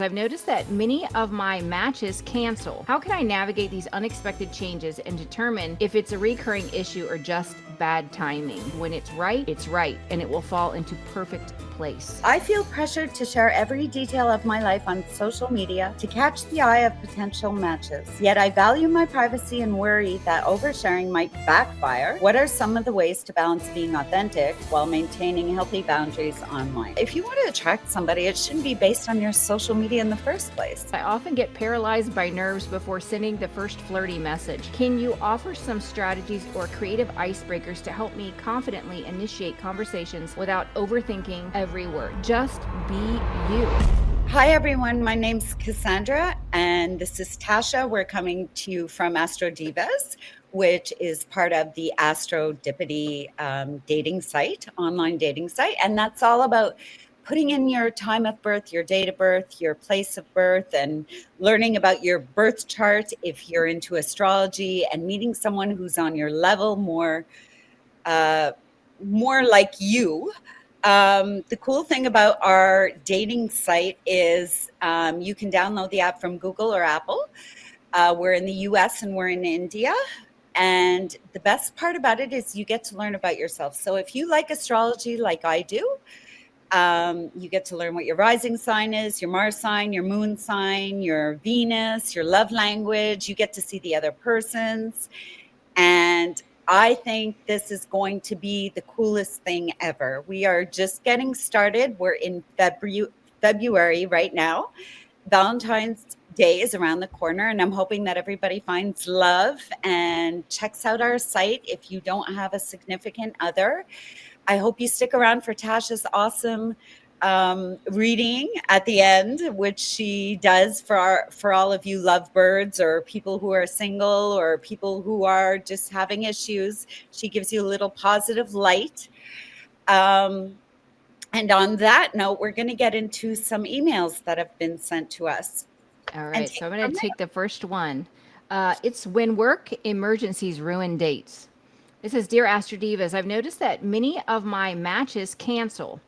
I've noticed that many of my matches cancel. How can I navigate these unexpected changes and determine if it's a recurring issue or just bad timing? When it's right, and it will fall into perfect place. I feel pressured to share every detail of my life on social media to catch the eye of potential matches. Yet I value my privacy and worry that oversharing might backfire. What are some of the ways to balance being authentic while maintaining healthy boundaries online? If you want to attract somebody, it shouldn't be based on your social media in the first place. I often get paralyzed by nerves before sending the first flirty message. Can you offer some strategies or creative icebreakers to help me confidently initiate conversations without overthinking every word? Just be you. Hi everyone, my name's Cassandra and this is Tasha. We're coming to you from Astro Divas, which is part of the Astrodipity dating site, online dating site. And that's all about putting in your time of birth, your date of birth, your place of birth, and learning about your birth chart if you're into astrology, and meeting someone who's on your level, more like you. The cool thing about our dating site is you can download the app from Google or Apple. We're in the US and we're in India. And the best part about it is you get to learn about yourself. So if you like astrology like I do, you get to learn what your rising sign is, your Mars sign, your moon sign, your Venus, your love language. You get to see the other person's. And I think this is going to be the coolest thing ever. We are just getting started. We're in February right now. Valentine's Day is around the corner, and I'm hoping that everybody finds love and checks out our site if you don't have a significant other. I hope you stick around for Tasha's awesome reading at the end, which she does for all of you lovebirds or people who are single or people who are just having issues. She gives you a little positive light. And on that note, we're going to get into some emails that have been sent to us. All right, so I'm going to take the first one. It's when work emergencies ruin dates. It says, Dear Astro Divas, I've noticed that many of my matches cancel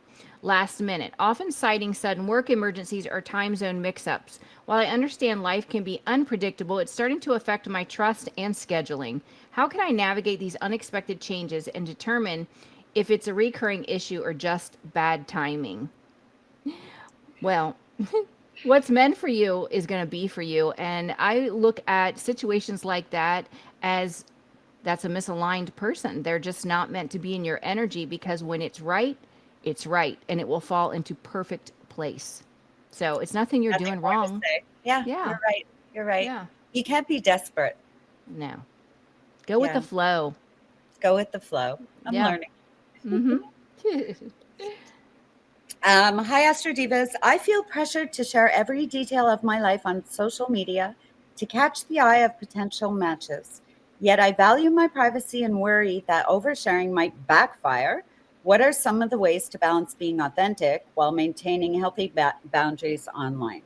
last minute, often citing sudden work emergencies or time zone mix-ups. While I understand life can be unpredictable, it's starting to affect my trust and scheduling. How can I navigate these unexpected changes and determine if it's a recurring issue or just bad timing? Well, what's meant for you is going to be for you. And I look at situations like that as that's a misaligned person. They're just not meant to be in your energy, because when it's right, and it will fall into perfect place. So it's nothing you're doing wrong. Yeah, you're right. Yeah. You can't be desperate. No. Go with the flow. Go with the flow. I'm learning. Mm-hmm. Hi, Astro Divas. I feel pressured to share every detail of my life on social media to catch the eye of potential matches. Yet I value my privacy and worry that oversharing might backfire. What are some of the ways to balance being authentic while maintaining healthy boundaries online?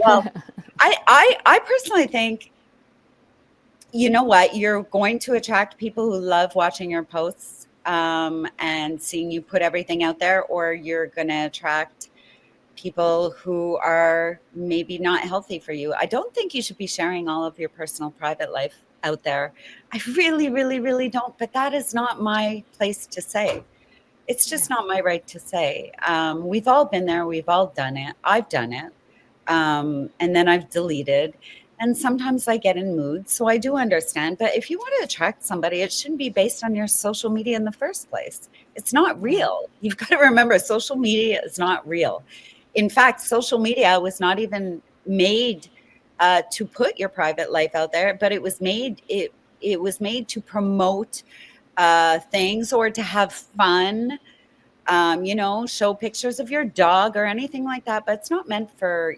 Well, I personally think, you know what, you're going to attract people who love watching your posts and seeing you put everything out there, or you're going to attract people who are maybe not healthy for you. I don't think you should be sharing all of your personal private life out there. I really, really, really don't. But that is not my place to say. It's just not my right to say. We've all been there. We've all done it. I've done it. And then I've deleted. And sometimes I get in moods. So I do understand. But if you want to attract somebody, it shouldn't be based on your social media in the first place. It's not real. You've got to remember, social media is not real. In fact, social media was not even made to put your private life out there, but it was made to promote things or to have fun, show pictures of your dog or anything like that. But it's not meant for,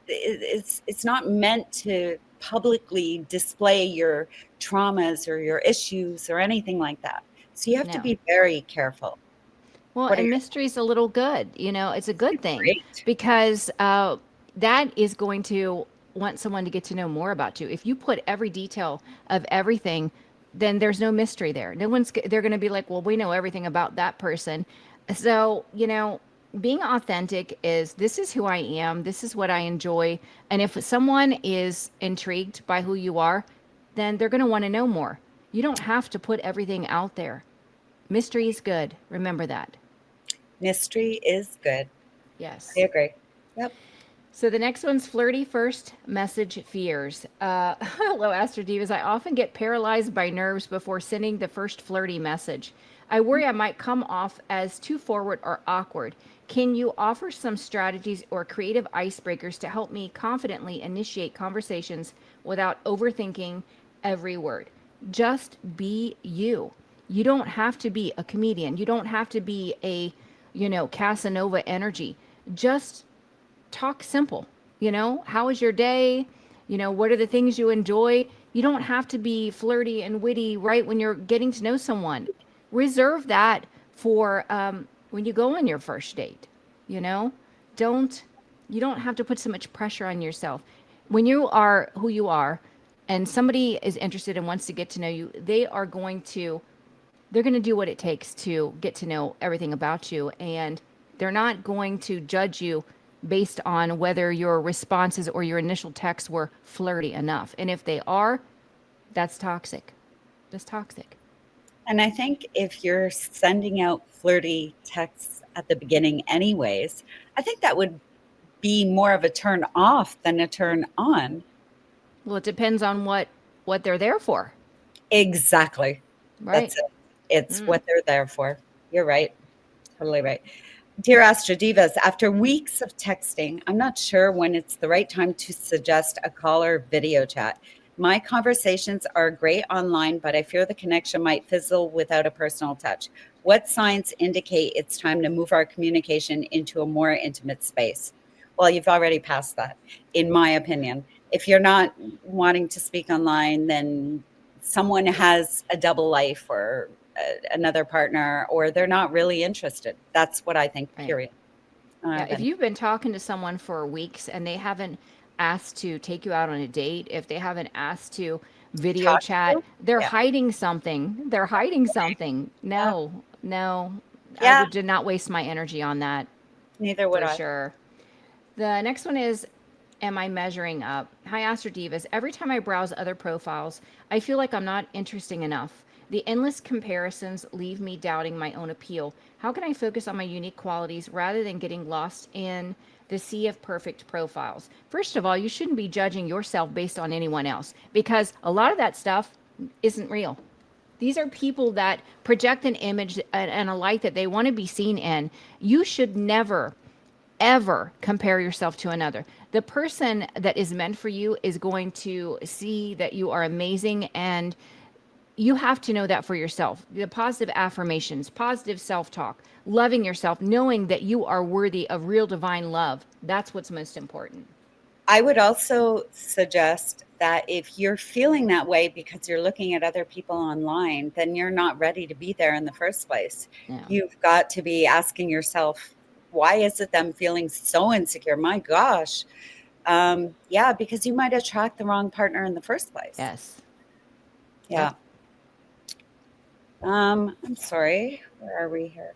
it's not meant to publicly display your traumas or your issues or anything like that. So you have to be very careful. Well, and mystery's a little good, it's a good thing, because that is going to want someone to get to know more about you. If you put every detail of everything, then there's no mystery there. They're going to be like, well, we know everything about that person. So, being authentic is this is who I am, this is what I enjoy. And if someone is intrigued by who you are, then they're going to want to know more. You don't have to put everything out there. Mystery is good. Remember that. Mystery is good. I Yes. agree. Yep. So the next one's flirty first message fears. Hello, Astro Divas. I often get paralyzed by nerves before sending the first flirty message. I worry I might come off as too forward or awkward. Can you offer some strategies or creative icebreakers to help me confidently initiate conversations without overthinking every word? Just be you. You don't have to be a comedian. You don't have to be a, Casanova energy. Just talk simple. How was your day? What are the things you enjoy? You don't have to be flirty and witty right when you're getting to know someone. Reserve that for when you go on your first date. You know, don't you don't have to put so much pressure on yourself. When you are who you are, and somebody is interested and wants to get to know you, they're going to do what it takes to get to know everything about you, and they're not going to judge you based on whether your responses or your initial texts were flirty enough. And if they are, that's toxic. That's toxic. And I think if you're sending out flirty texts at the beginning, anyways, I think that would be more of a turn off than a turn on. Well, it depends on what they're there for, Exactly. right? That's it. It's Mm. what they're there for. You're right. Totally right. Dear Astro Divas, after weeks of texting, I'm not sure when it's the right time to suggest a call or video chat. My conversations are great online, but I fear the connection might fizzle without a personal touch. What signs indicate it's time to move our communication into a more intimate space? Well, you've already passed that, in my opinion. If you're not wanting to speak online, then someone has a double life or another partner, or they're not really interested. That's what I think, Right. period. Yeah, if Then you've been talking to someone for weeks and they haven't asked to take you out on a date, if they haven't asked to video talk to chat, you. they're Yeah. hiding something. They're hiding something. Yeah. No, no, I Yeah. would did not waste my energy on that Neither would for I. sure. The next one is, am I measuring up? Hi, Astro Divas. Every time I browse other profiles, I feel like I'm not interesting enough. The endless comparisons leave me doubting my own appeal. How can I focus on my unique qualities rather than getting lost in the sea of perfect profiles? First of all, you shouldn't be judging yourself based on anyone else because a lot of that stuff isn't real. These are people that project an image and a light that they want to be seen in. You should never ever compare yourself to another. The person that is meant for you is going to see that you are amazing, and you have to know that for yourself. The positive affirmations, positive self talk, loving yourself, knowing that you are worthy of real divine love. That's what's most important. I would also suggest that if you're feeling that way because you're looking at other people online, then you're not ready to be there in the first place. Yeah. You've got to be asking yourself, why is it that I'm feeling so insecure? My gosh. Yeah, because you might attract the wrong partner in the first place. Yes. Yeah. Yep. I'm sorry. Where are we here?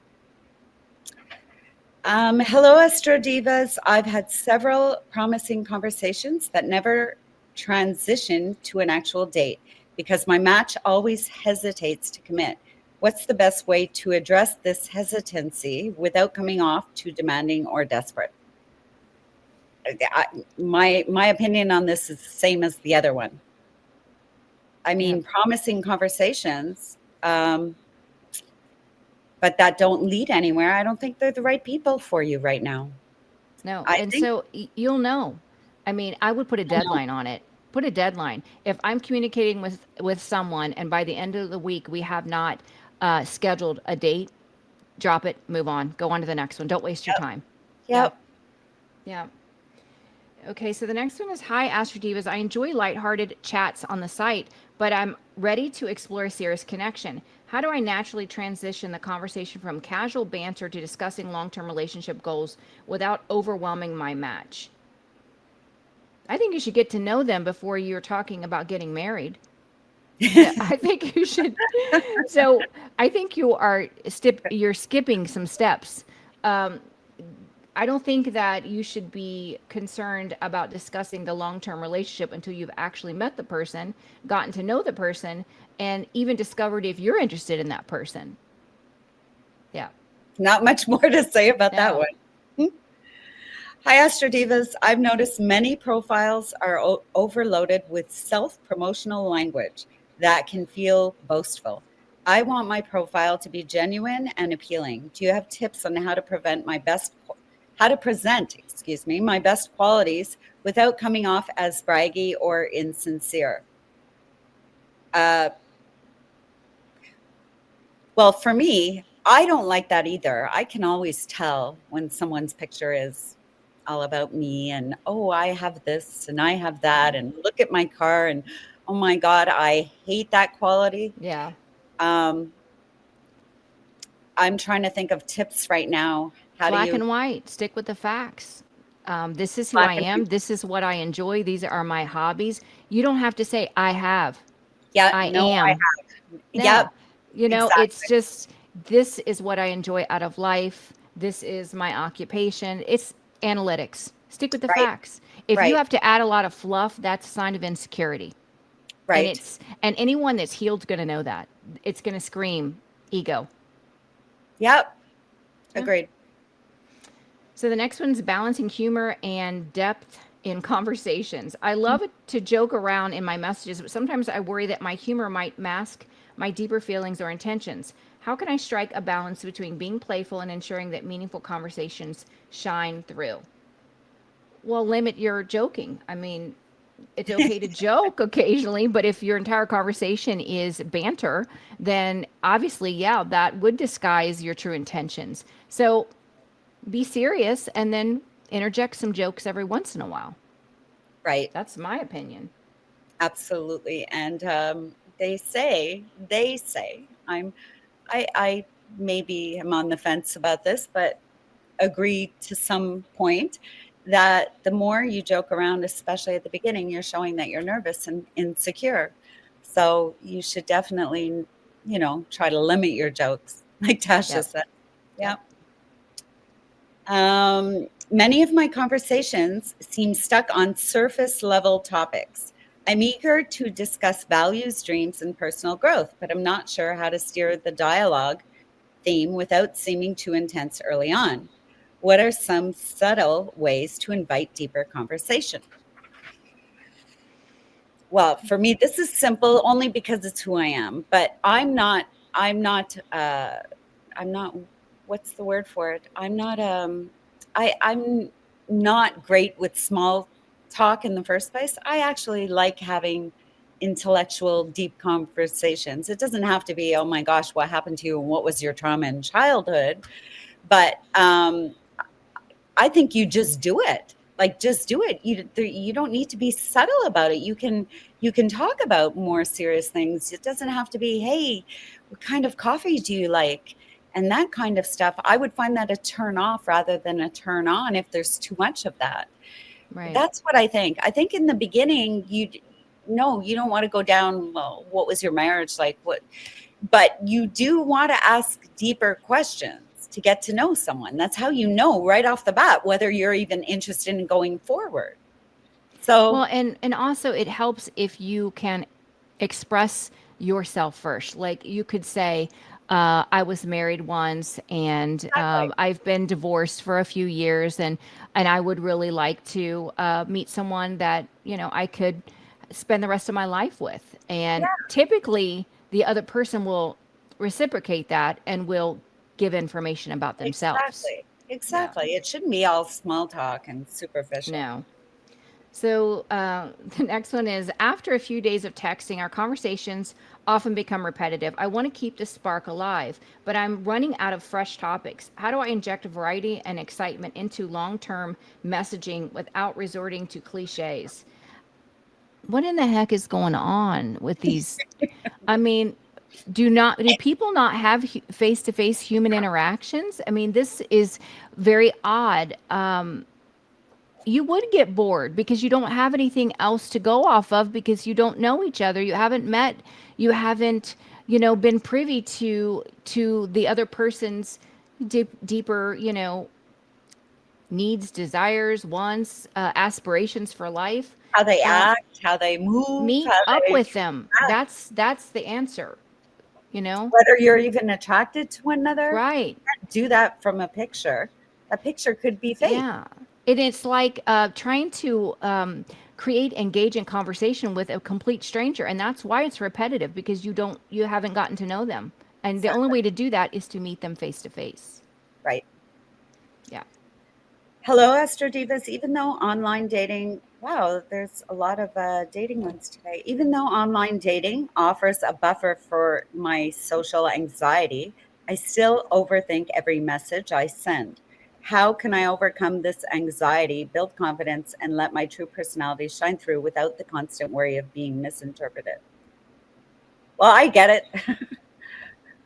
Hello, Astro Divas. I've had several promising conversations that never transition to an actual date because my match always hesitates to commit. What's the best way to address this hesitancy without coming off too demanding or desperate? My opinion on this is the same as the other one. I mean, Yep. promising conversations, but that don't lead anywhere. I don't think they're the right people for you right now. No. I And think so you'll know. I mean, I would put a I know. deadline on it. Put a deadline. If I'm communicating with someone and by the end of the week we have not scheduled a date, drop it, move on, go on to the next one. Don't waste your Yep. time. Yeah. Yep. Yeah. Okay, so the next one is, hi, Astro Divas. I enjoy lighthearted chats on the site, but I'm ready to explore a serious connection. How do I naturally transition the conversation from casual banter to discussing long-term relationship goals without overwhelming my match? I think you should get to know them before you're talking about getting married. I think you should. So I think you're skipping some steps. Um, I don't think that you should be concerned about discussing the long-term relationship until you've actually met the person, gotten to know the person, and even discovered if you're interested in that person. Yeah. Not much more to say about that No. one. Hi, Astro Divas. I've noticed many profiles are overloaded with self-promotional language that can feel boastful. I want my profile to be genuine and appealing. Do you have tips on how to present, excuse me, my best qualities without coming off as braggy or insincere? Uh, well, for me, I don't like that either. I can always tell when someone's picture is all about me and, oh, I have this and I have that and look at my car and, oh my God, I hate that quality. Yeah. Um, I'm trying to think of tips right now. How do Black you and white. Stick with the facts. This is who black I and am. white? This is what I enjoy. These are my hobbies. You don't have to say I have. Yeah, I no, I am. have. No. Yep, It's exactly. just this is what I enjoy out of life. This is my occupation. It's analytics. Stick with the Right, facts. If you right, have to add a lot of fluff, that's a sign of insecurity. And right. and anyone that's healed's going to know that. It's going to scream ego. Yep, Yeah. agreed. So the next one's balancing humor and depth in conversations. I love it to joke around in my messages, but sometimes I worry that my humor might mask my deeper feelings or intentions. How can I strike a balance between being playful and ensuring that meaningful conversations shine through? Well, limit your joking. I mean, it's okay to joke occasionally, but if your entire conversation is banter, then obviously, yeah, that would disguise your true intentions. So be serious and then interject some jokes every once in a while. Right, That's my opinion. absolutely. And they say, I maybe am on the fence about this, but agree to some point that the more you joke around, especially at the beginning, you're showing that you're nervous and insecure. So you should definitely, try to limit your jokes, like Tasha Yep. said. Yeah. Yep. Many of my conversations seem stuck on surface level topics. I'm eager to discuss values, dreams, and personal growth, but I'm not sure how to steer the dialogue theme without seeming too intense early on. What are some subtle ways to invite deeper conversation? Well, for me, this is simple only because it's who I am, but I'm not, what's the word for it? I'm not great with small talk in the first place. I actually like having intellectual, deep conversations. It doesn't have to be, oh my gosh, what happened to you and what was your trauma in childhood? But I think you just do it. Like just do it. You don't need to be subtle about it. You can talk about more serious things. It doesn't have to be, hey, what kind of coffee do you like? And that kind of stuff. I would find that a turn off rather than a turn on if there's too much of that. Right. That's what I think. I think in the beginning, no, you don't want to go down, well, what was your marriage like? But you do want to ask deeper questions to get to know someone. That's how you know right off the bat whether you're even interested in going forward. So, Well, and also it helps if you can express yourself first. Like you could say, I was married once, and exactly. I've been divorced for a few years, and I would really like to meet someone that I could spend the rest of my life with. And Yeah, typically, the other person will reciprocate that and will give information about themselves. exactly. Yeah. Exactly. It shouldn't be all small talk and superficial. No. So the next one is after a few days of texting, our conversations often become repetitive. I want to keep the spark alive, but I'm running out of fresh topics. How do I inject variety and excitement into long term messaging without resorting to cliches? What in the heck is going on with these? I mean, do people not have face to face human interactions? I mean, this is very odd. you would get bored because you don't have anything else to go off of because you don't know each other. You haven't met, you haven't, been privy to the other person's deeper, needs, desires, wants, aspirations for life. How they Um, act, how they move, Meet how up they with them. act, That's the answer, you know? whether you're even attracted to one another. Right. Do that from a picture. A picture could be fake. Yeah. And it's like trying to create engaging conversation with a complete stranger. And that's why it's repetitive because you haven't gotten to know them. And the only Exactly. way to do that is to meet them face to face. Right. Yeah. Hello, Astro Divas. Even though online dating, wow, there's a lot of dating ones today. Even though online dating offers a buffer for my social anxiety, I still overthink every message I send. How can I overcome this anxiety, build confidence, and let my true personality shine through without the constant worry of being misinterpreted? Well, I get it.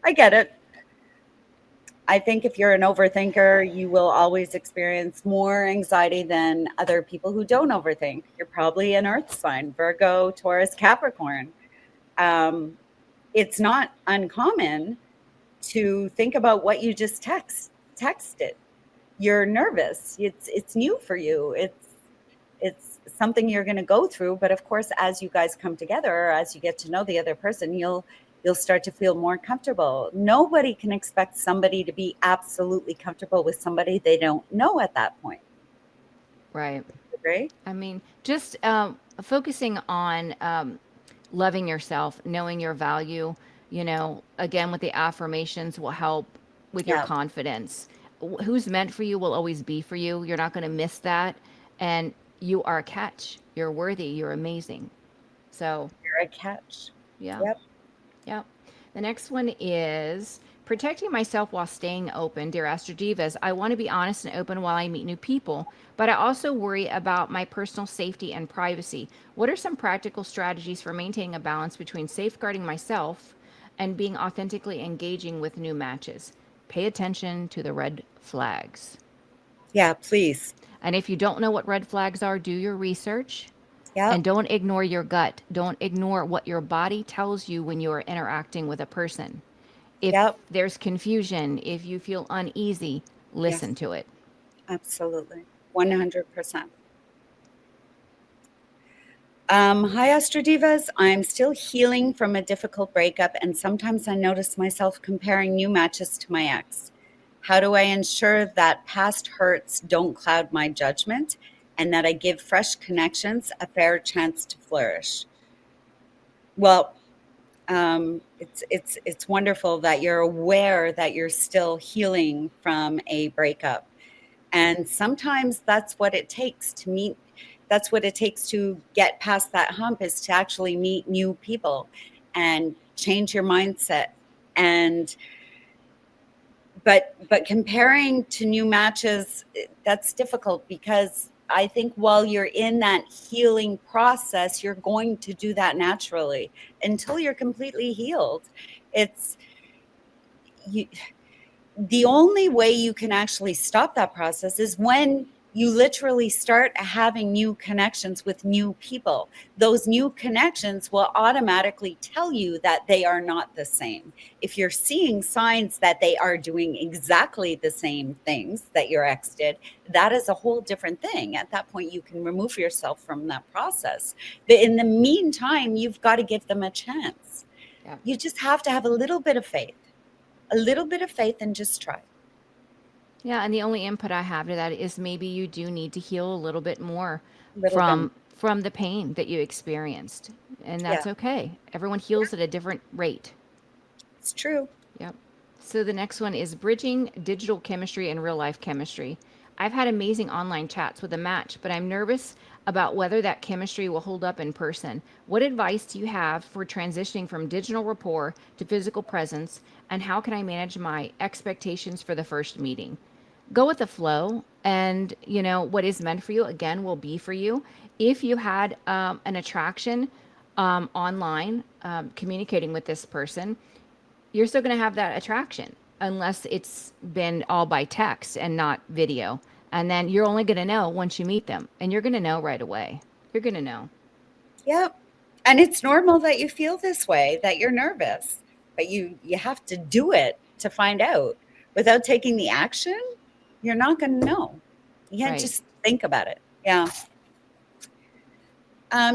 I get it. I think if you're an overthinker, you will always experience more anxiety than other people who don't overthink. You're probably an earth sign, Virgo, Taurus, Capricorn. Um, it's not uncommon to think about what you just texted. You're nervous. It's new for you. It's something you're going to go through, but of course as you guys come together, or as you get to know the other person, you'll start to feel more comfortable. Nobody can expect somebody to be absolutely comfortable with somebody they don't know at that point. Right. Agree? I mean, just focusing on loving yourself, knowing your value, again, with the affirmations will help with your Yeah, confidence. Who's meant for you will always be for you. You're not going to miss that. And you are a catch. You're worthy. You're amazing. So, you're a catch. yeah. Yep. Yep. The next one is protecting myself while staying open. Dear Astro Divas, I want to be honest and open while I meet new people, but I also worry about my personal safety and privacy. What are some practical strategies for maintaining a balance between safeguarding myself and being authentically engaging with new matches? Pay attention to the red flags. Yeah, please. And if you don't know what red flags are, do your research. And Yep. don't ignore your gut. Don't ignore what your body tells you when you are interacting with a person. If Yep. there's confusion, if you feel uneasy, Yes, listen to it. absolutely. 100%. Hi, Astro Divas. I'm still healing from a difficult breakup, and sometimes I notice myself comparing new matches to my ex. How do I ensure that past hurts don't cloud my judgment and that I give fresh connections a fair chance to flourish? Well, it's wonderful that you're aware that you're still healing from a breakup, and sometimes that's what it takes to meet. That's what it takes to get past that hump, is to actually meet new people and change your mindset. And but comparing to new matches, that's difficult, because I think while you're in that healing process, you're going to do that naturally until you're completely healed. It's you, the only way you can actually stop that process is when you literally start having new connections with new people. Those new connections will automatically tell you that they are not the same. If you're seeing signs that they are doing exactly the same things that your ex did, that is a whole different thing. At that point, you can remove yourself from that process. But in the meantime, you've got to give them a chance. Yeah. You just have to have a little bit of faith, and just try. Yeah, and the only input I have to that is maybe you do need to heal a little bit more A little bit. from the pain that you experienced. And Yeah, that's okay. Everyone yeah, heals at a different rate. it's true. Yep. So the next one is bridging digital chemistry and real life chemistry. I've had amazing online chats with a match, but I'm nervous about whether that chemistry will hold up in person. What advice do you have for transitioning from digital rapport to physical presence, and how can I manage my expectations for the first meeting? Go with the flow, and what is meant for you again will be for you. If you had an attraction online, communicating with this person, you're still going to have that attraction unless it's been all by text and not video. And then you're only going to know once you meet them, and you're going to know right away. You're going to know. Yep. And it's normal that you feel this way, that you're nervous, but you have to do it to find out. Without taking the action, you're not going to know. You can't Right. just think about it. Yeah.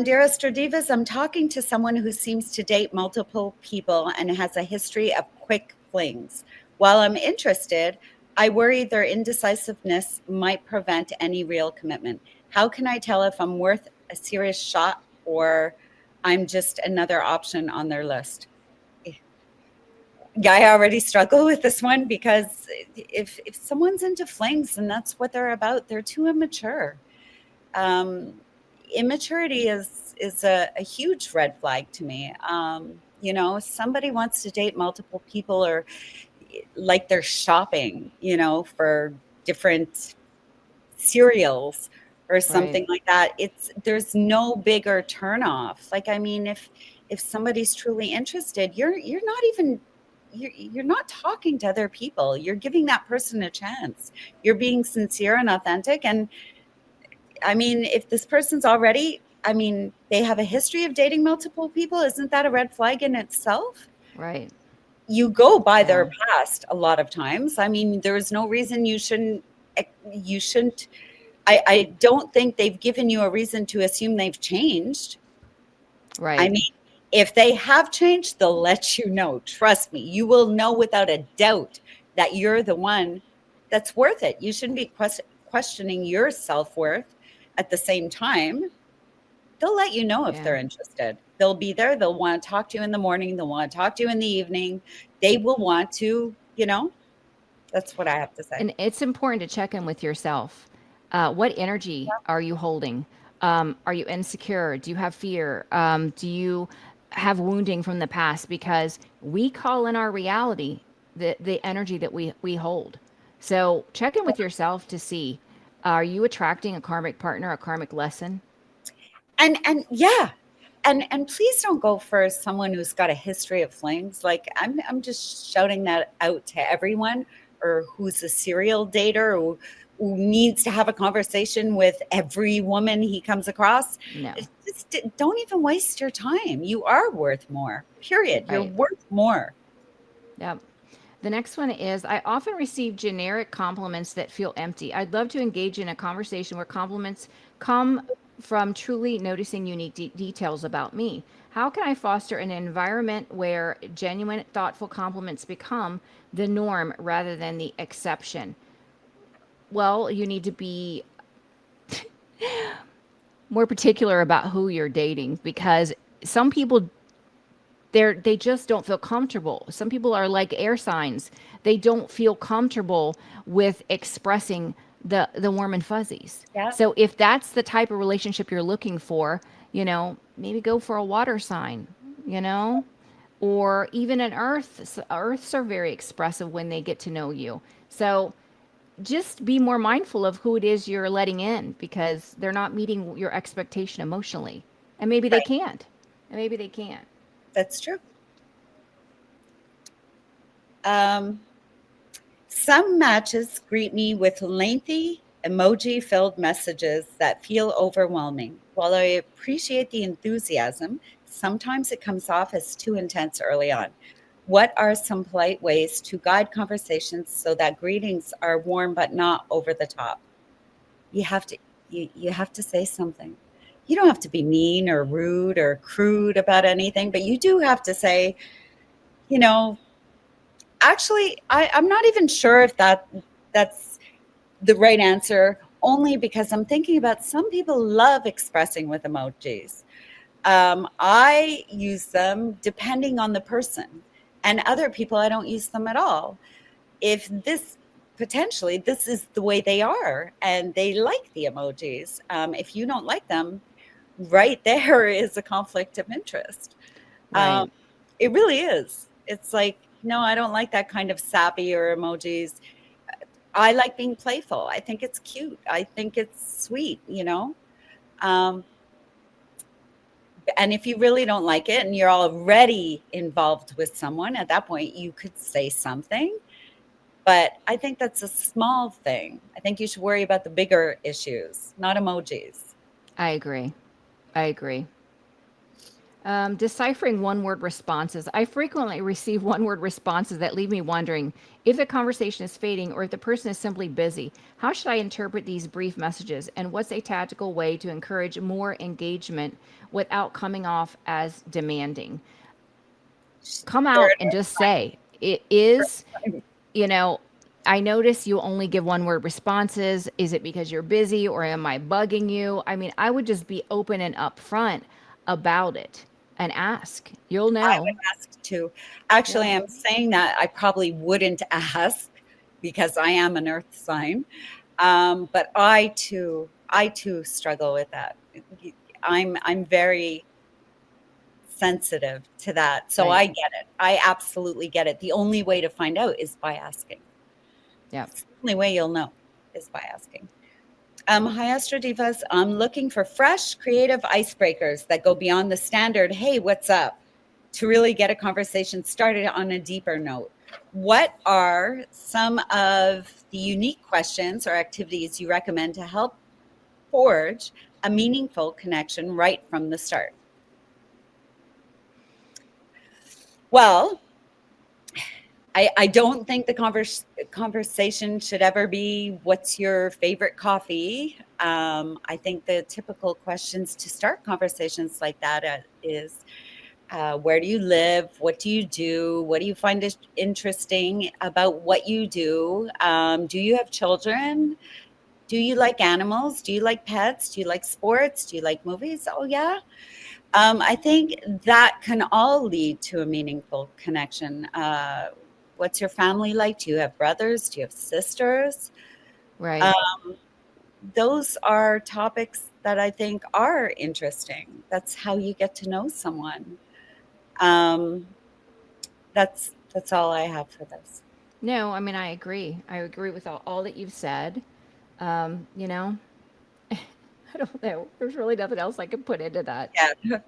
Dear Astro Divas, I'm talking to someone who seems to date multiple people and has a history of quick flings. While I'm interested, I worry their indecisiveness might prevent any real commitment. How can I tell if I'm worth a serious shot or I'm just another option on their list? Yeah, I already struggle with this one because if someone's into flings and that's what they're about, they're too immature. Um, Immaturity is a huge red flag to me. If somebody wants to date multiple people or like they're shopping, for different cereals or Right. something like that, there's no bigger turnoff. Like, I mean, if somebody's truly interested, you're not talking to other people. You're giving that person a chance. You're being sincere and authentic. And I mean, if this person's already, I mean, they have a history of dating multiple people, isn't that a red flag in itself? Right. You go by Yeah. their past a lot of times. I mean, there's no reason you shouldn't. I don't think they've given you a reason to assume they've changed. I Right. mean, if they have changed, they'll let you know. Trust me, you will know without a doubt that you're the one that's worth it. You shouldn't be questioning your self-worth at the same time. They'll let you know if Yeah. they're interested. They'll be there. They'll want to talk to you in the morning. They'll want to talk to you in the evening. They will want to, that's what I have to say. And it's important to check in with yourself. What energy are you holding? Are you insecure? Do you have fear? Do you have wounding from the past? Because we call in our reality the energy that we hold. So check in with yourself to see, are you attracting a karmic partner, a karmic lesson? And yeah, and please don't go for someone who's got a history of flings. Like I'm just shouting that out to everyone, or who's a serial dater, who needs to have a conversation with every woman he comes across. No. Just don't even waste your time. You are worth more. Period. You're Right. worth more. Yep. The next one is, I often receive generic compliments that feel empty. I'd love to engage in a conversation where compliments come from truly noticing unique details about me. How can I foster an environment where genuine, thoughtful compliments become the norm rather than the exception? Well, you need to be more particular about who you're dating, because some people, they just don't feel comfortable. Some people are like air signs. They don't feel comfortable with expressing the warm and fuzzies. Yeah. So if that's the type of relationship you're looking for, maybe go for a water sign, you know, or even an earth. Earths are very expressive when they get to know you. So just be more mindful of who it is you're letting in, because they're not meeting your expectation emotionally. And maybe they Right. can't. And maybe they can't. That's true. Um, Some matches greet me with lengthy emoji filled messages that feel overwhelming. While I appreciate the enthusiasm, sometimes it comes off as too intense early on. What are some polite ways to guide conversations so that greetings are warm but not over the top? You have to you have to say something. You don't have to be mean or rude or crude about anything, but you do have to say, you know, actually, I'm not even sure if that's the right answer, only because I'm thinking about some people love expressing with emojis. I use them depending on the person, and other people I don't use them at all. If this is the way they are and they like the emojis. If you don't like them, right there is a conflict of interest. Um, Right. it really is. It's like, no, I don't like that kind of sappy or emojis. I like being playful. I think it's cute. I think it's sweet. Um, and if you really don't like it and you're already involved with someone, at that point, you could say something. But I think that's a small thing. I think you should worry about the bigger issues, not emojis. I agree. I agree. Deciphering one word responses. I frequently receive one word responses that leave me wondering if the conversation is fading or if the person is simply busy. How should I interpret these brief messages? And what's a tactical way to encourage more engagement without coming off as demanding? Come out Third and just say, it is, you know, I notice you only give one word responses. Is it because you're busy or am I bugging you? I mean, I would just be open and upfront about it and ask. You'll I would know. ask too. Actually, Yeah. I'm saying that I probably wouldn't ask because I am an earth sign. But I too struggle with that. I'm very sensitive to that. So Right. I get it. I absolutely get it. The only way to find out is by asking. Yeah. It's the only way you'll know is by asking. Hi, Astro Divas. I'm looking for fresh, creative icebreakers that go beyond the standard, hey, what's up, to really get a conversation started on a deeper note. What are some of the unique questions or activities you recommend to help forge a meaningful connection right from the start? Well, I don't think the conversation should ever be what's your favorite coffee. I think the typical questions to start conversations like that is where do you live? What do you do? What do you find interesting about what you do? Do you have children? Do you like animals? Do you like pets? Do you like sports? Do you like movies? Oh, yeah. I think that can all lead to a meaningful connection. What's your family like? Do you have brothers? Do you have sisters? Right. Um, those are topics that I think are interesting. That's how you get to know someone. Um, that's all I have for this. No, I mean, I agree. I agree with all that you've said. You know, I don't know. There's really nothing else I can put into that. Yeah.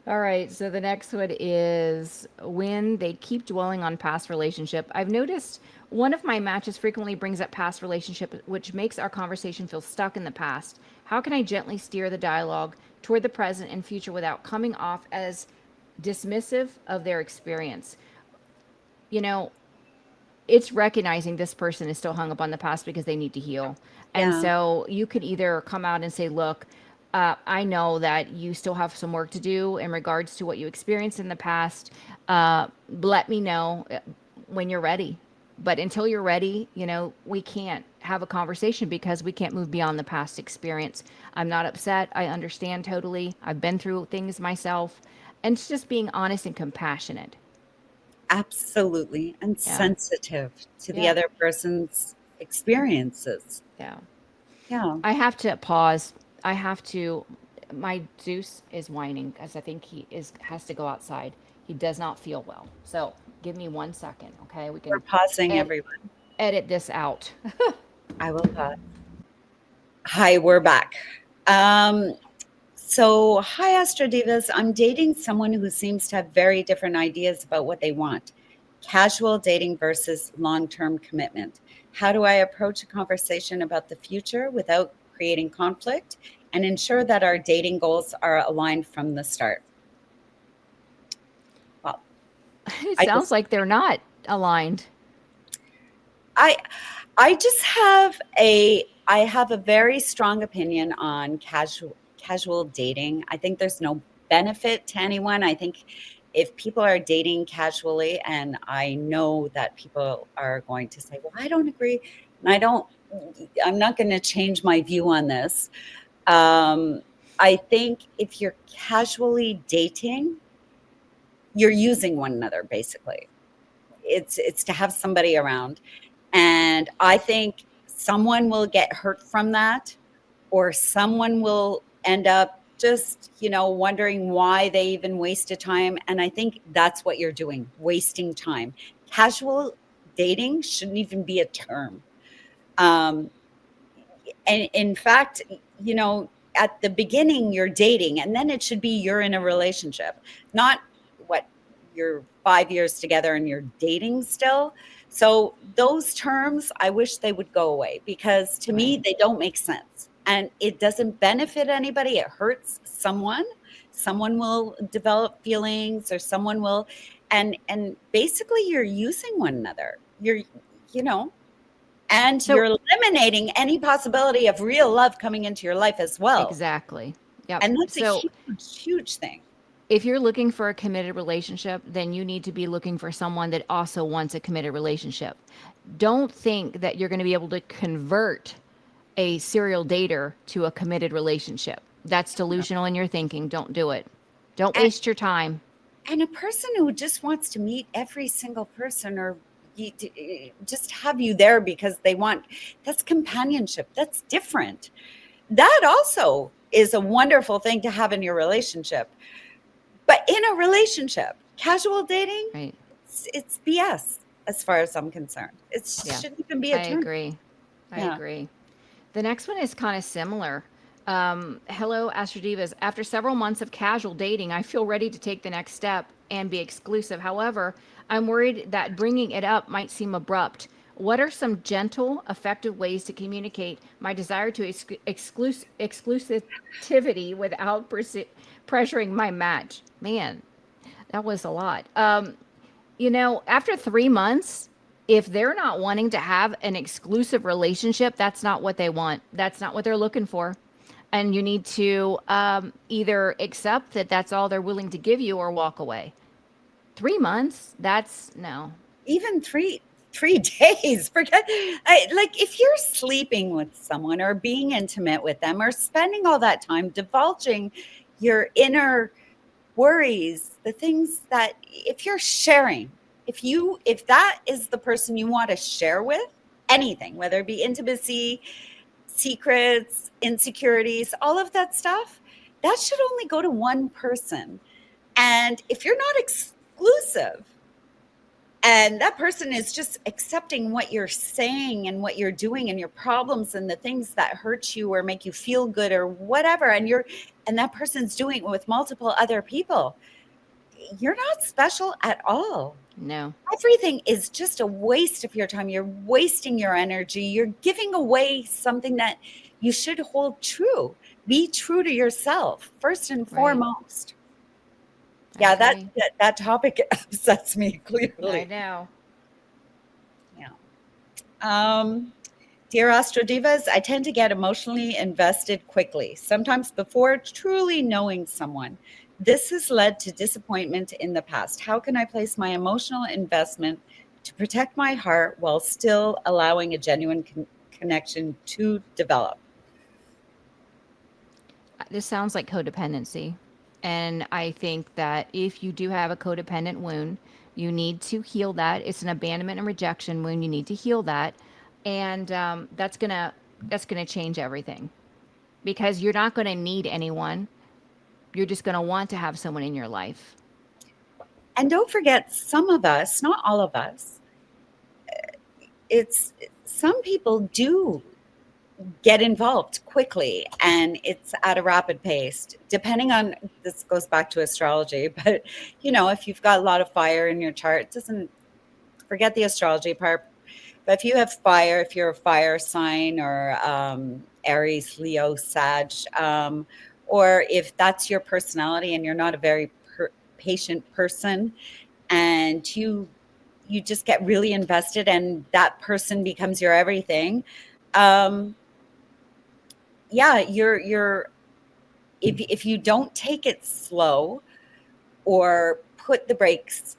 All right, so the next one is when they keep dwelling on past relationship. I've noticed one of my matches frequently brings up past relationship, which makes our conversation feel stuck in the past. How can I gently steer the dialogue toward the present and future without coming off as dismissive of their experience? You know, it's recognizing this person is still hung up on the past because they need to heal. And Yeah. so you could either come out and say, look, I know that you still have some work to do in regards to what you experienced in the past. Let me know when you're ready. But until you're ready, we can't have a conversation because we can't move beyond the past experience. I'm not upset. I understand totally. I've been through things myself. And it's just being honest and compassionate. Absolutely. And Yeah. sensitive to the Yeah. other person's experiences. Yeah. Yeah. I have to pause. I have to. My Zeus is whining because I think he has to go outside. He does not feel well. So give me 1 second, okay? We We're can pausing, ed- everyone. edit this out. I will pause. Hi, we're back. Um, hi, Astro Divas. I'm dating someone who seems to have very different ideas about what they want. Casual dating versus long-term commitment. How do I approach a conversation about the future without creating conflict and ensure that our dating goals are aligned from the start? Well, It I sounds just like they're not aligned. I I just have a very strong opinion on casual dating. I think there's no benefit to anyone. I think if people are dating casually, and I know that people are going to say, "Well, I don't agree," and I'm not going to change my view on this. Um, I think if you're casually dating, you're using one another basically. It's to have somebody around. And I think someone will get hurt from that, or someone will end up just, wondering why they even wasted time. And I think that's what you're doing, wasting time. Casual dating shouldn't even be a term. Um, and in fact, at the beginning, you're dating, and then it should be you're in a relationship, not what you're 5 years together and you're dating still. So those terms, I wish they would go away, because to me, Right. they don't make sense. And it doesn't benefit anybody. It hurts someone. Someone will develop feelings, or someone will, and basically you're using one another. You're, you know, and So you're eliminating any possibility of real love coming into your life as well. exactly. Yep. And that's a So huge, huge thing. if you're looking for a committed relationship, then you need to be looking for someone that also wants a committed relationship. Don't think that you're going to be able to convert a serial dater to a committed relationship. That's delusional in your thinking. Don't do it. Don't And, waste your time. and a person who just wants to meet every single person, or just have you there because they want, that's companionship. That's different. That also is a wonderful thing to have in your relationship. But in a relationship, casual dating, Right. it's BS as far as I'm concerned. It Yeah. shouldn't even be I a term. agree. I Yeah. agree. The next one is kind of similar. Hello, Astro Divas. After several months of casual dating, I feel ready to take the next step and be exclusive. However, I'm worried that bringing it up might seem abrupt. What are some gentle, effective ways to communicate my desire to exclusivity without pressuring my match? Man, that was a lot. After 3 months, if they're not wanting to have an exclusive relationship, that's not what they want. That's not what they're looking for. And you need to either accept that that's all they're willing to give you or walk away. 3 months, that's no. Even three days. Like, if you're sleeping with someone or being intimate with them or spending all that time divulging your inner worries, the things that, if you're sharing, if that is the person you want to share with anything, whether it be intimacy, secrets, insecurities, all of that stuff, that should only go to one person. And if you're not exclusive, and that person is just accepting what you're saying and what you're doing and your problems and the things that hurt you or make you feel good or whatever, and that person's doing it with multiple other people, you're not special at all. No. Everything is just a waste of your time. You're wasting your energy. You're giving away something that you should hold true. Be true to yourself first and Right. foremost. I Yeah, agree. that topic upsets me I clearly. know. Yeah. Dear Astro Divas, I tend to get emotionally invested quickly, sometimes before truly knowing someone. This has led to disappointment in the past. How can I place my emotional investment to protect my heart while still allowing a genuine connection to develop? This sounds like codependency. And I think that if you do have a codependent wound, you need to heal that. It's an abandonment and rejection wound. You need to heal that, and that's gonna change everything, because you're not gonna need anyone. You're just gonna want to have someone in your life. And don't forget, some of us, not all of us, it's some people do get involved quickly, and it's at a rapid pace, depending on, this goes back to astrology, but if you've got a lot of fire in your chart, it doesn't, forget the astrology part. But if you have fire, if you're a fire sign, or Aries, Leo, Sag, or if that's your personality and you're not a very patient person, and you just get really invested and that person becomes your everything, yeah, you're if you don't take it slow or put the brakes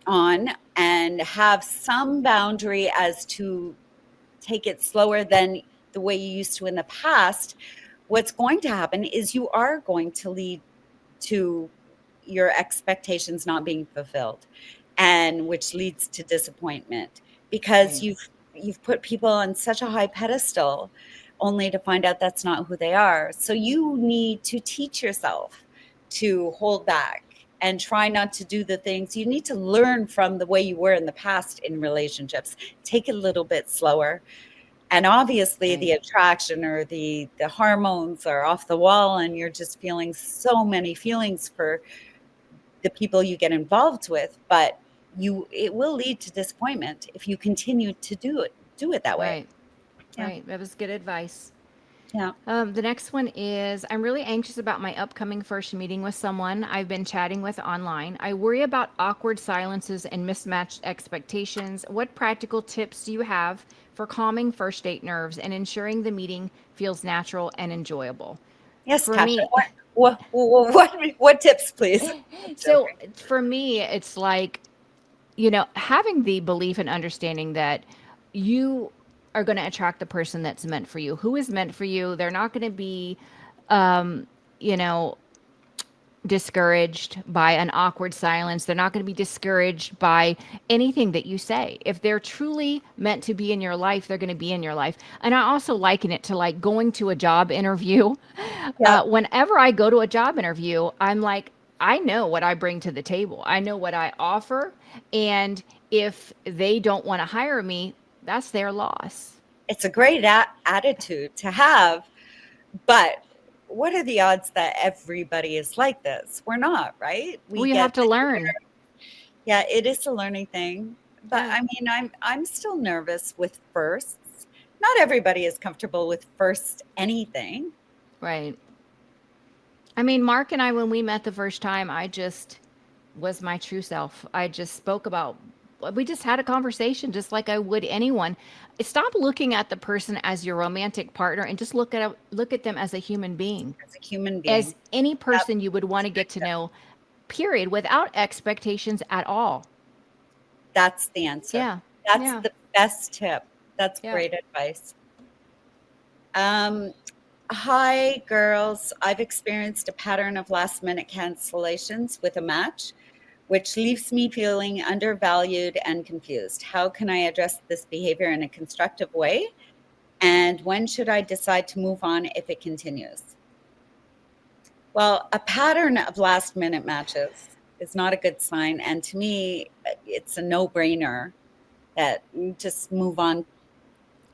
on and have some boundary as to take it slower than the way you used to in the past, what's going to happen is you are going to lead to your expectations not being fulfilled, and which leads to disappointment, because Right. you've put people on such a high pedestal only to find out that's not who they are. So you need to teach yourself to hold back and try not to do the things. You need to learn from the way you were in the past in relationships. Take it a little bit slower. And obviously Right. the attraction or the hormones are off the wall, and you're just feeling so many feelings for the people you get involved with. But it will lead to disappointment if you continue to do it that way. Right. Yeah. Right. That was good advice. Yeah. The next one is I'm really anxious about my upcoming first meeting with someone I've been chatting with online. I worry about awkward silences and mismatched expectations. What practical tips do you have for calming first date nerves and ensuring the meeting feels natural and enjoyable? Yes, For Tasha. me, What tips, please? I'm so joking. for me, it's like, having the belief and understanding that you are going to attract the person that's meant for you. Who is meant for you? They're not going to be, you know, discouraged by an awkward silence. They're not going to be discouraged by anything that you say. If they're truly meant to be in your life, they're going to be in your life. And I also liken it to like going to a job interview. Yeah. Whenever I go to a job interview, I'm like, I know what I bring to the table. I know what I offer. And if they don't want to hire me, that's their loss. It's a great attitude to have, but what are the odds that everybody is like this? We're not, right? We Well, you have get to that learn. yeah, it is a learning thing. But Yeah. I mean, I'm still nervous with firsts. Not everybody is comfortable with first anything. Right. I mean, Mark and I, when we met the first time, I just was my true self. I just spoke about, we just had a conversation just like I would anyone. Stop looking at the person as your romantic partner and just look at them as a human being, As a human being. as any Yep. person you would want to get to know, period, without expectations at all. That's the answer. Yeah. That's Yeah. the best tip. That's Yeah. great advice. Um, Hi, girls. I've experienced a pattern of last minute cancellations with a match, which leaves me feeling undervalued and confused. How can I address this behavior in a constructive way? And when should I decide to move on if it continues? Well, a pattern of last minute matches is not a good sign. And to me, it's a no brainer that you just move on.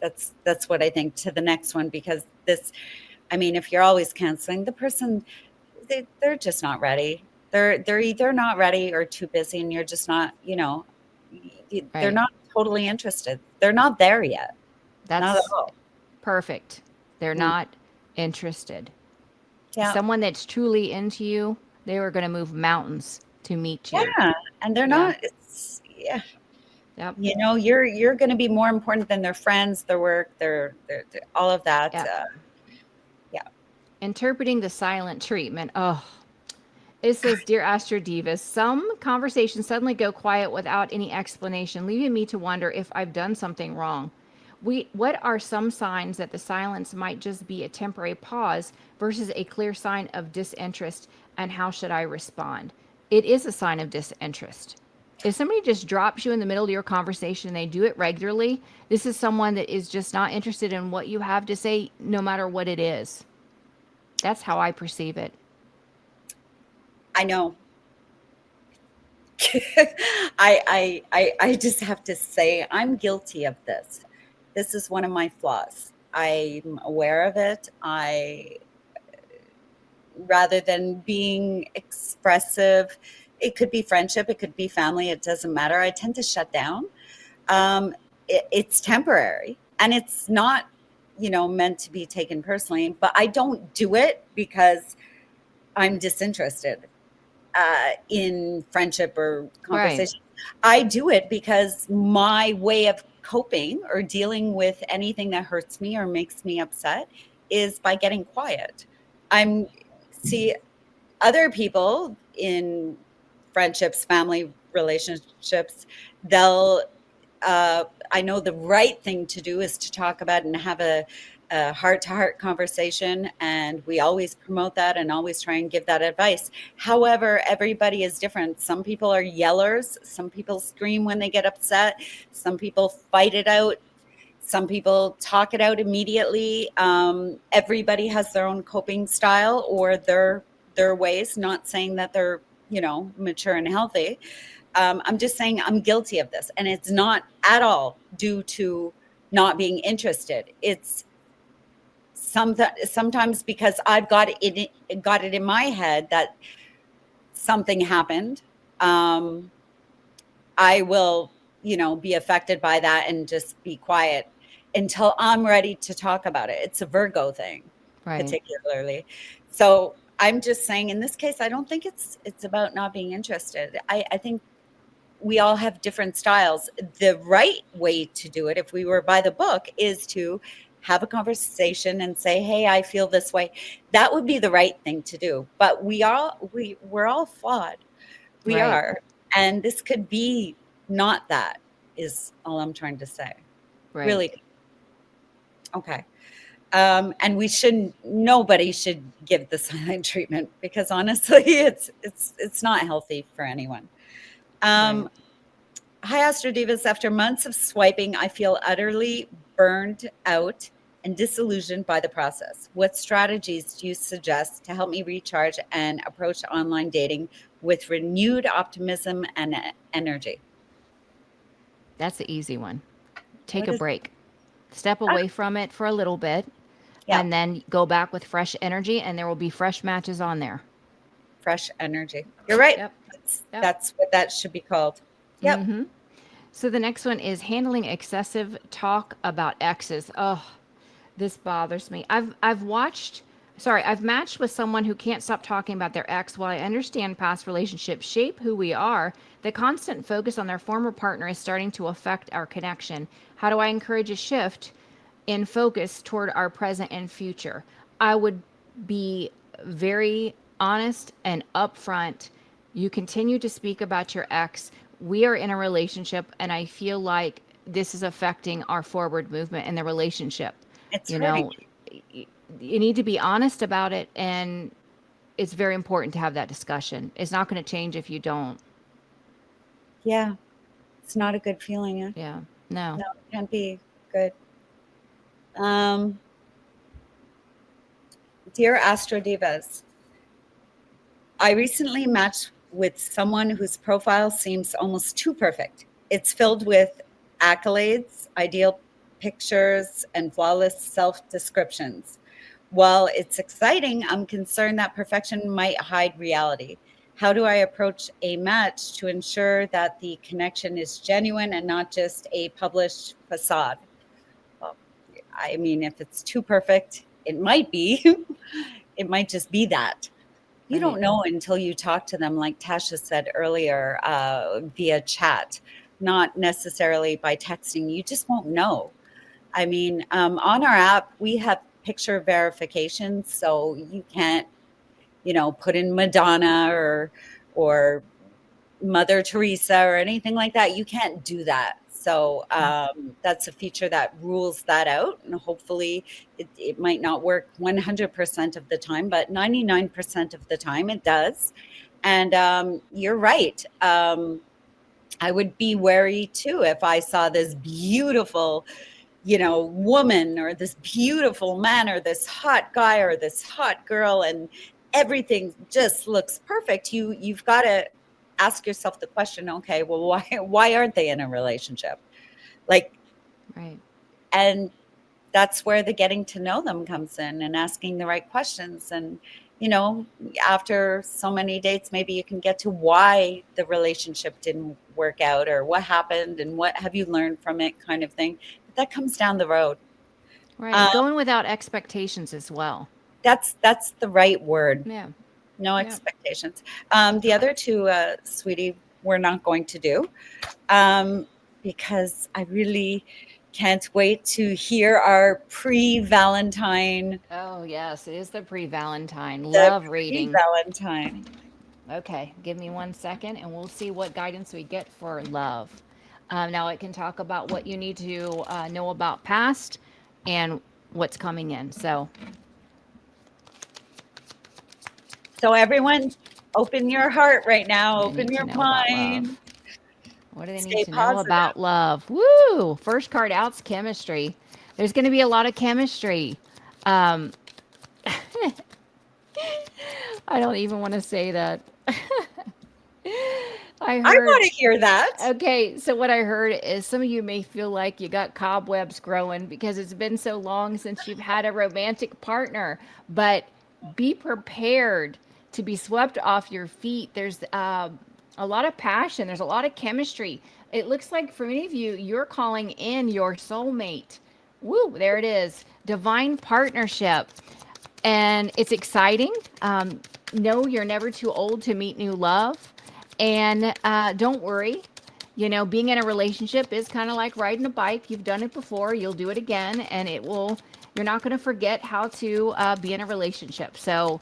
That's what I think, to the next one, because this, I mean, if you're always canceling, the person, they're just not ready. They're either not ready or too busy, and you're just not, they're Right. not totally interested. They're not there yet. Not at That's all. perfect. They're Mm, not interested. yeah. Someone that's truly into you, they were going to move mountains to meet you. Yeah. And they're Yeah. not, it's, yeah. Yep. You're going to be more important than their friends, their work, all of that. Yep. Yeah. Interpreting the silent treatment. Oh, it says, Dear Astro Divas, some conversations suddenly go quiet without any explanation, leaving me to wonder if I've done something wrong. What are some signs that the silence might just be a temporary pause versus a clear sign of disinterest, and how should I respond? It is a sign of disinterest. If somebody just drops you in the middle of your conversation and they do it regularly, this is someone that is just not interested in what you have to say, no matter what it is. That's how I perceive it. I know. I just have to say I'm guilty of this. This is one of my flaws. I'm aware of it. I Rather than being expressive, it could be friendship, it could be family, it doesn't matter. I tend to shut down. It's temporary, and it's not, meant to be taken personally, but I don't do it because I'm disinterested in friendship or Right. conversation. I do it because my way of coping or dealing with anything that hurts me or makes me upset is by getting quiet. I'm See, other people in friendships, family relationships, they'll I know the right thing to do is to talk about and have a heart-to-heart conversation, and we always promote that and always try and give that advice. However, everybody is different. Some people are yellers, some people scream when they get upset, some people fight it out, some people talk it out immediately. Everybody has their own coping style or their ways. Not saying that they're mature and healthy. I'm just saying I'm guilty of this, and it's not at all due to not being interested. It's sometimes because I've got it in my head that something happened. Um, I will, be affected by that and just be quiet until I'm ready to talk about it. It's a Virgo thing, Right. particularly. So I'm just saying, in this case, I don't think it's about not being interested. I think we all have different styles. The right way to do it, if we were by the book, is to have a conversation and say, hey, I feel this way. That would be the right thing to do. But we're all flawed. We Right. are. And this could be not that, is all I'm trying to say. Right. Really. Okay. And nobody should give the silent treatment, because honestly, it's not healthy for anyone. Right. Hi, Astro Divas. After months of swiping, I feel utterly burned out and disillusioned by the process. What strategies do you suggest to help me recharge and approach online dating with renewed optimism and energy? That's the easy one. Take What a is break. Step ah, away from it for a little bit yeah, and then go back with fresh energy and there will be fresh matches on there. fresh energy. You're right. Yep. That's, Yep. that's what that should be called. Yep. Mhm. So the next one is handling excessive talk about exes. Oh, this bothers me. I've matched with someone who can't stop talking about their ex. While I understand past relationships shape who we are, the constant focus on their former partner is starting to affect our connection. How do I encourage a shift in focus toward our present and future? I would be very honest and upfront. You continue to speak about your ex. We are in a relationship, and I feel like this is affecting our forward movement in the relationship. It's You hurting. know, you need to be honest about it, and it's very important to have that discussion. It's not going to change if you don't. Yeah. It's not a good feeling. Eh? Yeah. No. No, it can't be good. Um, Dear Astro Divas, I recently matched with someone whose profile seems almost too perfect. It's filled with accolades, ideal pictures, and flawless self descriptions. While it's exciting, I'm concerned that perfection might hide reality. How do I approach a match to ensure that the connection is genuine and not just a published facade? Well, I mean, if it's too perfect, it might be. It might just be that. You Right. don't know until you talk to them, like Tasha said earlier, via chat, not necessarily by texting. You just won't know. I mean, on our app, we have picture verification, so you can't, put in Madonna or Mother Teresa or anything like that. You can't do that. So that's a feature that rules that out. And hopefully it might not work 100% of the time, but 99% of the time it does. And you're right. I would be wary too if I saw this beautiful, woman, or this beautiful man, or this hot guy, or this hot girl, and everything just looks perfect. You've got to ask yourself the question, okay, well, why aren't they in a relationship? Like, Right. and that's where the getting to know them comes in, and asking the right questions. And you know after so many dates, maybe you can get to why the relationship didn't work out, or what happened and what have you learned from it, kind of thing. But that comes down the road. Right. um, Going without expectations as well. that's the right word. Yeah. No Yeah. expectations. The other two, sweetie, we're not going to do, um, because I really can't wait to hear our pre-Valentine, Oh, yes. It is the pre Valentine the love reading. pre-Valentine. Okay. Give me 1 second and we'll see what guidance we get for love. Now, it can talk about what you need to know about past and what's coming in. So, So everyone, open your heart right now, what do they open need to your know about mind, love? What do they need stay to know positive. about love? Woo! First card out's chemistry. There's going to be a lot of chemistry. Um, I don't even want to say that. I I heard, want to hear that. okay, so what I heard is some of you may feel like you got cobwebs growing because it's been so long since you've had a romantic partner, but be prepared to be swept off your feet. There's A lot of passion. There's a lot of chemistry. It looks like for many of you, you're calling in your soulmate. Woo, there it is. Divine partnership. And it's exciting. No, you're never too old to meet new love. And don't worry. Being in a relationship is kind of like riding a bike. You've done it before, you'll do it again, and you're not going to forget how to be in a relationship. So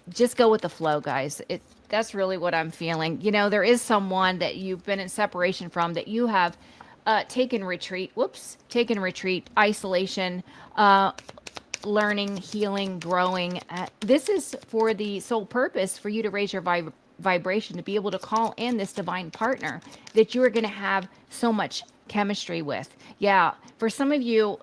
just go with the flow, guys. That's really what I'm feeling. There is someone that you've been in separation from that you have taken retreat, isolation, learning, healing, growing. This is for the sole purpose for you to raise your vibration, to be able to call in this divine partner that you are going to have so much chemistry with. Yeah, for some of you,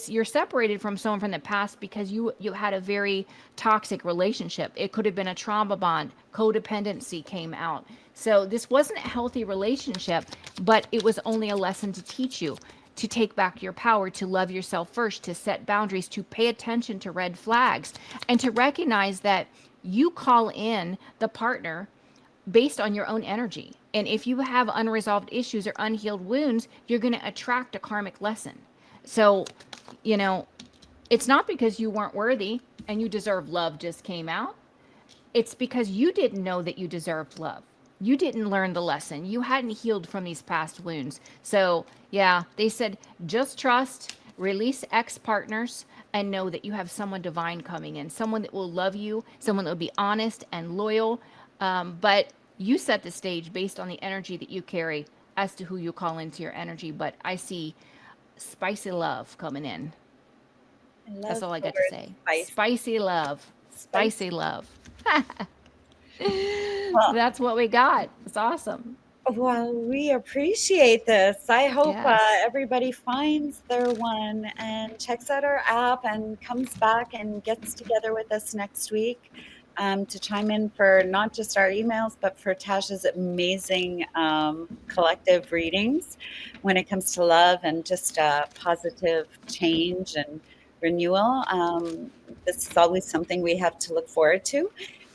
you're separated from someone from the past because you had a very toxic relationship. It could have been a trauma bond, codependency came out. So this wasn't a healthy relationship, but it was only a lesson to teach you to take back your power, to love yourself first, to set boundaries, to pay attention to red flags, and to recognize that you call in the partner based on your own energy. And if you have unresolved issues or unhealed wounds, you're going to attract a karmic lesson. So, it's not because you weren't worthy and you deserve love just came out. It's because you didn't know that you deserved love. You didn't learn the lesson. You hadn't healed from these past wounds. So, yeah, they said just trust, release ex-partners, and know that you have someone divine coming in, someone that will love you, someone that will be honest and loyal. But you set the stage based on the energy that you carry as to who you call into your energy. But I see spicy love coming in. That's all I got to say. Spicy love. Spicy love. Well, that's what we got. It's awesome. Well, we appreciate this. I hope Yes. everybody finds their one and checks out our app and comes back and gets together with us next week to chime in for not just our emails, but for Tasha's amazing collective readings when it comes to love and just positive change and renewal. This is always something we have to look forward to.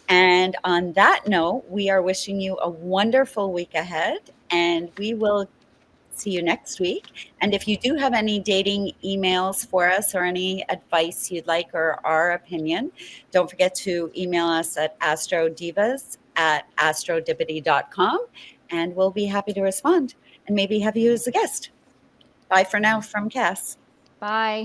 And on that note, we are wishing you a wonderful week ahead, and we will see you next week. And if you do have any dating emails for us or any advice you'd like or our opinion, don't forget to email us at astrodivas@astrodipity.com, and we'll be happy to respond and maybe have you as a guest. Bye for now from Cass. Bye.